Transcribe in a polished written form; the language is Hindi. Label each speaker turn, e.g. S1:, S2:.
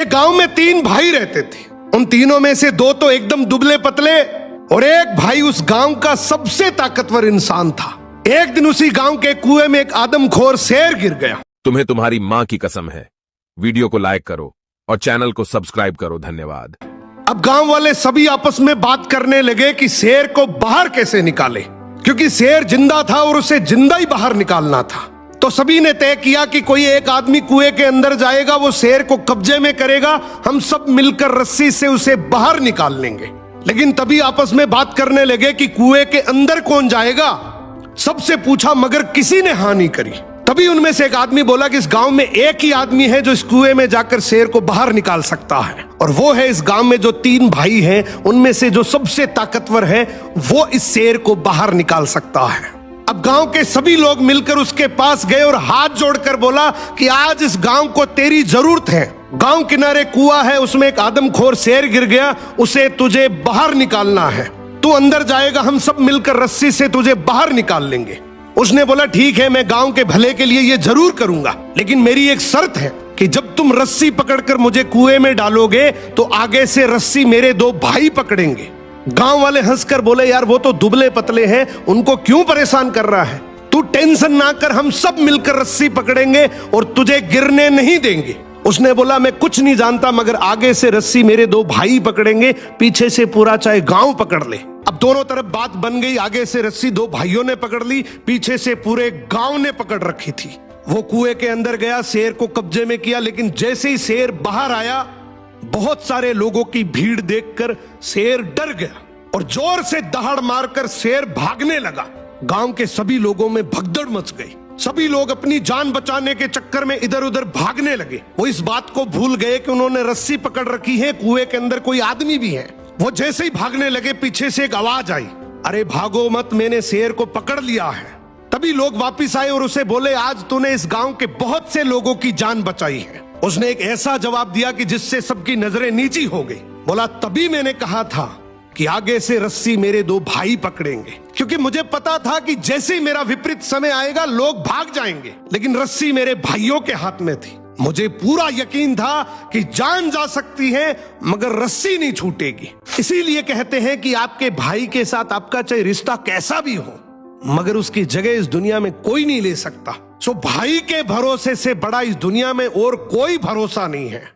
S1: गांव में 3 भाई रहते थे। उन तीनों में से 2 तो एकदम दुबले पतले और एक भाई उस गांव का सबसे ताकतवर इंसान था। एक दिन उसी गांव के कुएं में एक आदमखोर शेर गिर गया।
S2: तुम्हें तुम्हारी मां की कसम है। वीडियो को लाइक करो और चैनल को सब्सक्राइब करो। धन्यवाद।
S1: अब गांव वाले सभी आपस में बात करने लगे कि शेर को बाहर कैसे निकाले, क्योंकि शेर जिंदा था और उसे जिंदा ही बाहर निकालना था। तो सभी ने तय किया कि कोई एक आदमी कुएं के अंदर जाएगा, वो शेर को कब्जे में करेगा, हम सब मिलकर रस्सी से उसे बाहर निकाल लेंगे। लेकिन तभी आपस में बात करने लगे कि कुएं के अंदर कौन जाएगा। सबसे पूछा मगर किसी ने हाँ नहीं करी। तभी उनमें से एक आदमी बोला कि इस गांव में एक ही आदमी है जो इस कुएं में जाकर शेर को बाहर निकाल सकता है, और वो है इस गांव में जो 3 भाई हैं उनमें से जो सबसे ताकतवर है, वो इस शेर को बाहर निकाल सकता है। अब गांव के सभी लोग मिलकर उसके पास गए और हाथ जोड़कर बोला कि आज इस गांव को तेरी जरूरत है। गांव किनारे कुआं है, उसमें एक आदमखोर शेर गिर गया, उसे तुझे बाहर निकालना है। तू अंदर जाएगा, हम सब मिलकर रस्सी से तुझे बाहर निकाल लेंगे। उसने बोला ठीक है, मैं गांव के भले के लिए ये जरूर करूंगा, लेकिन मेरी एक शर्त है कि जब तुम रस्सी पकड़कर मुझे कुएं में डालोगे तो आगे से रस्सी मेरे 2 भाई पकड़ेंगे। गांव वाले हंसकर बोले यार वो तो दुबले पतले हैं, उनको क्यों परेशान कर रहा है, तू टेंशन ना कर, हम सब मिलकर रस्सी पकड़ेंगे और तुझे गिरने नहीं देंगे। उसने बोला मैं कुछ नहीं जानता, मगर आगे से रस्सी मेरे 2 भाई पकड़ेंगे, पीछे से पूरा चाहे गांव पकड़ ले। अब दोनों तरफ बात बन गई। आगे से रस्सी 2 भाइयों ने पकड़ ली, पीछे से पूरे गांव ने पकड़ रखी थी। वो कुएं के अंदर गया, शेर को कब्जे में किया, लेकिन जैसे ही शेर बाहर आया, बहुत सारे लोगों की भीड़ देखकर शेर डर गया और जोर से दहाड़ मारकर शेर भागने लगा। गांव के सभी लोगों में भगदड़ मच गई। सभी लोग अपनी जान बचाने के चक्कर में इधर उधर भागने लगे। वो इस बात को भूल गए कि उन्होंने रस्सी पकड़ रखी है, कुएं के अंदर कोई आदमी भी है। वो जैसे ही भागने लगे, पीछे से एक आवाज आई, अरे भागो मत, मैंने शेर को पकड़ लिया है। तभी लोग वापिस आए और उसे बोले आज तूने इस गांव के बहुत से लोगों की जान बचाई है। उसने एक ऐसा जवाब दिया कि जिससे सबकी नजरें नीची हो गई। बोला तभी मैंने कहा था कि आगे से रस्सी मेरे 2 भाई पकड़ेंगे, क्योंकि मुझे पता था कि जैसे ही मेरा विपरीत समय आएगा लोग भाग जाएंगे, लेकिन रस्सी मेरे भाइयों के हाथ में थी। मुझे पूरा यकीन था कि जान जा सकती है मगर रस्सी नहीं छूटेगी। इसीलिए कहते हैं कि आपके भाई के साथ आपका चाहे रिश्ता कैसा भी हो, मगर उसकी जगह इस दुनिया में कोई नहीं ले सकता। सो भाई के भरोसे से बड़ा इस दुनिया में और कोई भरोसा नहीं है।